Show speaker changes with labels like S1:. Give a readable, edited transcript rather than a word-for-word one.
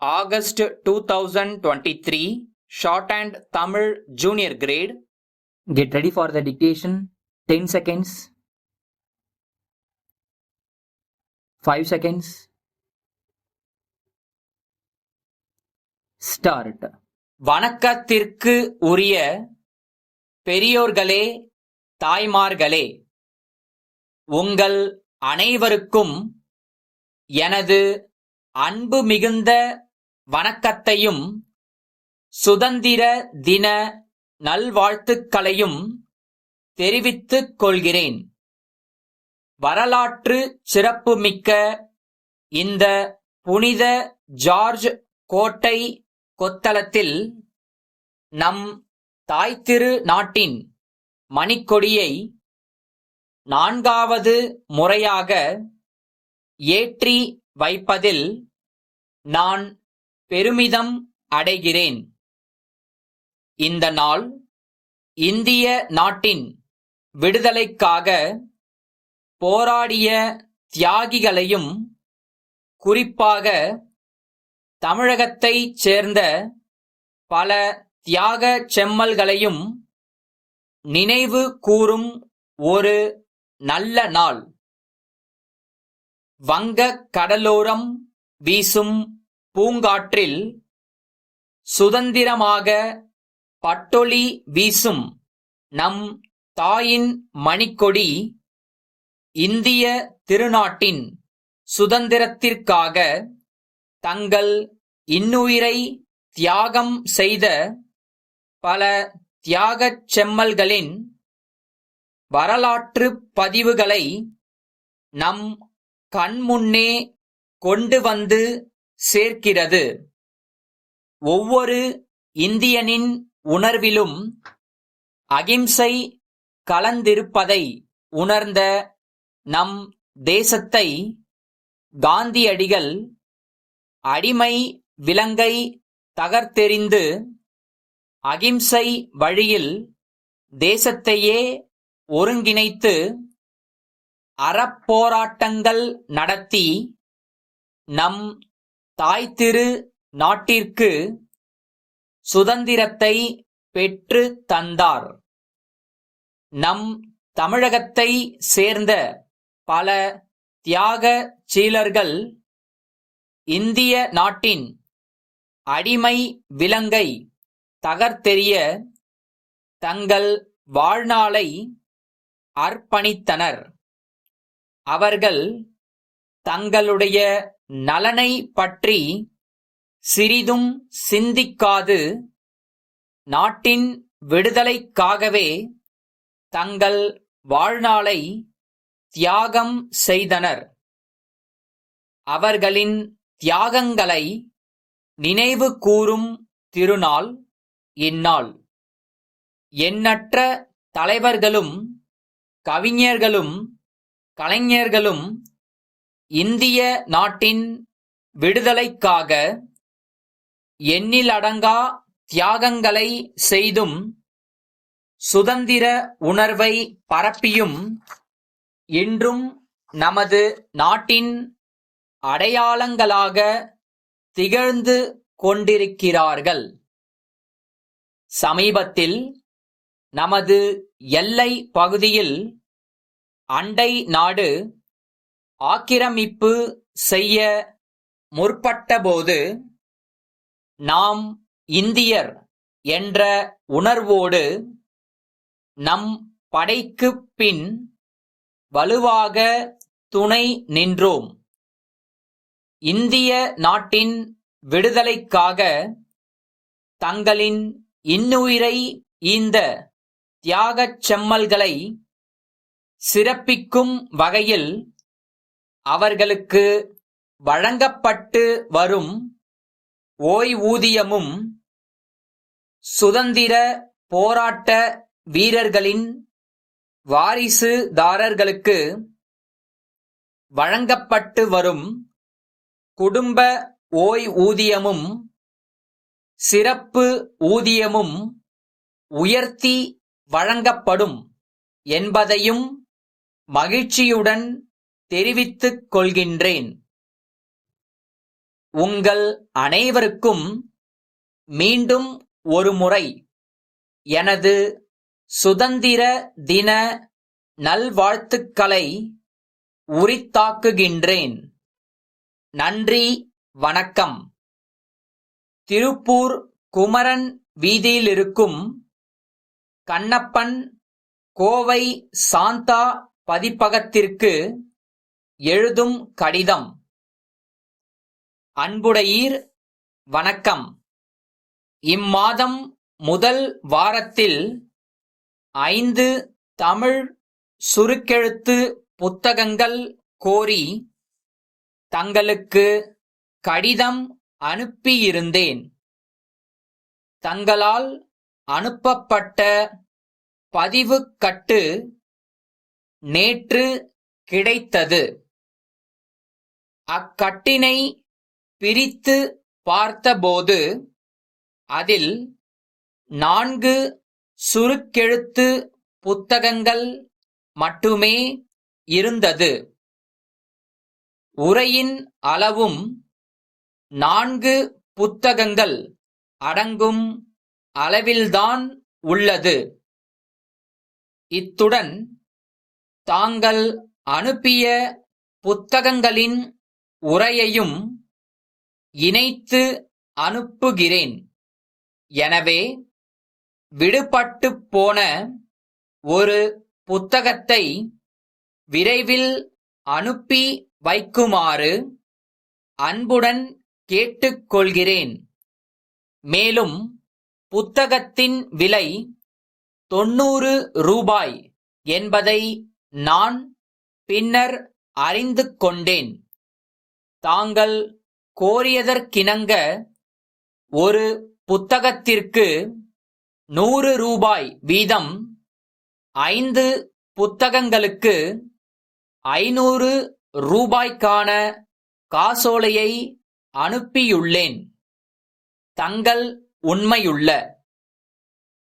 S1: August 2023, Shorthand Tamil Junior Grade.
S2: Get ready for the dictation. 10 seconds. 5 seconds. Start.
S1: வணக்கத்திற்கு உரிய பெரியோர்களே, தாய்மார்களே, உங்கள் அனைவருக்கும் எனது அன்பு மிகுந்த வணக்கத்தையும் சுதந்திர தின நல்வாழ்த்துக்களையும் தெரிவித்துக் கொள்கிறேன். வரலாற்று சிறப்புமிக்க இந்த புனித ஜார்ஜ் கோட்டை கொத்தளத்தில் நம் தாய்த்திரு நாட்டின் மணிக்கொடியை 4வது முறையாக ஏற்றி வைப்பதில் நான் பெருமிதம் அடைகிறேன். இந்த நாள் இந்திய நாட்டின் விடுதலைக்காக போராடிய தியாகிகளையும், குறிப்பாக தமிழகத்தைச் சேர்ந்த பல தியாக செம்மல்களையும் நினைவு கூறும் ஒரு நல்ல நாள். வங்கக் கடலோரம் வீசும் பூங்காற்றில் சுதந்திரமாக பட்டொளி வீசும் நம் தாயின் மணிக்கொடி இந்திய திருநாட்டின் சுதந்திரத்திற்காக தங்கள் இன்னுயிரை தியாகம் செய்த பல தியாகச் செம்மல்களின் வரலாற்றுப் பதிவுகளை நம் கண்முன்னே கொண்டு வந்து சேர்க்கிறது. ஒவ்வொரு இந்தியனின் உணர்விலும் அகிம்சை கலந்திருப்பதை உணர்ந்த நம் தேசத்தை காந்தியடிகள் அடிமை விலங்கை தகர்த்தெறிந்து அகிம்சை வழியில் தேசத்தையே ஒருங்கிணைத்து அறப்போராட்டங்கள் நடத்தி நம் தாய்த்திரு நாட்டிற்கு சுதந்திரத்தை பெற்று தந்தார். நம் தமிழகத்தை சேர்ந்த பல தியாக சீலர்கள் இந்திய நாட்டின் அடிமை விலங்கை தகர்த்தெறிய தங்கள் வாழ்நாளை அர்ப்பணித்தனர். அவர்கள் தங்களுடைய நலனை பற்றி சிறிதும் சிந்திக்காது நாட்டின் விடுதலைக்காகவே தங்கள் வாழ்நாளை தியாகம் செய்தனர். அவர்களின் தியாகங்களை நினைவு கூறும் திருநாள் இந்நாள். எண்ணற்ற தலைவர்களும், கவிஞர்களும், கலைஞர்களும் இந்திய நாட்டின் விடுதலைக்காக எண்ணிலடங்கா தியாகங்களை செய்தும் சுதந்திர உணர்வை பரப்பியும் இன்றும் நமது நாட்டின் அடையாளங்களாக திகழ்ந்து கொண்டிருக்கிறார்கள். சமீபத்தில் நமது எல்லை பகுதியில் அண்டை நாடு ஆக்கிரமிப்பு செய்ய முற்பட்டபோது நாம் இந்தியர் என்ற உணர்வோடு நம் படைக்குப் பின் வலுவாக துணை நின்றோம். இந்திய நாட்டின் விடுதலைக்காக தங்களின் இன்னுயிரை ஈந்த தியாகச் செம்மல்களை சிறப்பிக்கும் வகையில் அவர்களுக்கு வழங்கப்பட்டு வரும் ஓய்வூதியமும் சுதந்திர போராட்ட வீரர்களின் வாரிசுதாரர்களுக்கு வழங்கப்பட்டு வரும் குடும்ப ஓய்வூதியமும் சிறப்பு ஊதியமும் உயர்த்தி வழங்கப்படும் என்பதையும் மகிழ்ச்சியுடன் தெரிவித்துக் கொள்கின்றேன். உங்கள் அனைவருக்கும் மீண்டும் ஒருமுறை எனது சுதந்திர தின நல்வாழ்த்துக்களை உரித்தாக்குகின்றேன். நன்றி, வணக்கம். திருப்பூர் குமரன் வீதியிலிருக்கும் கண்ணப்பன் கோவை சாந்தா பதிப்பகத்திற்கு எழுதும் கடிதம். அன்புடையீர், வணக்கம். இம்மாதம் முதல் வாரத்தில் 5 தமிழ் சுருக்கெழுத்து புத்தகங்கள் கோரி தங்களுக்கு கடிதம் அனுப்பியிருந்தேன். தங்களால் அனுப்பப்பட்ட பதிவுக்கட்டு நேற்று கிடைத்தது. அக்கட்டினை பிரித்து பார்த்தபோது அதில் 4 சுருக்கெழுத்து புத்தகங்கள் மட்டுமே இருந்தது. உரையின் அளவும் 4 புத்தகங்கள் அடங்கும் அளவில்தான் உள்ளது. இத்துடன் தாங்கள் அனுப்பிய புத்தகங்களின் உரையையும் இணைத்து அனுப்புகிறேன். எனவே விடுபட்டுப் போன ஒரு புத்தகத்தை விரைவில் அனுப்பி வைக்குமாறு அன்புடன் கேட்டுக்கொள்கிறேன். மேலும் புத்தகத்தின் விலை 90 ரூபாய் என்பதை நான் பின்னர் அறிந்து கொண்டேன். தாங்கள் கோரியதற்கிணங்க ஒரு புத்தகத்திற்கு 100 ரூபாய் வீதம் 5 புத்தகங்களுக்கு 500 ரூபாய்க்கான காசோலையை அனுப்பியுள்ளேன். தங்கள் உண்மையுள்ள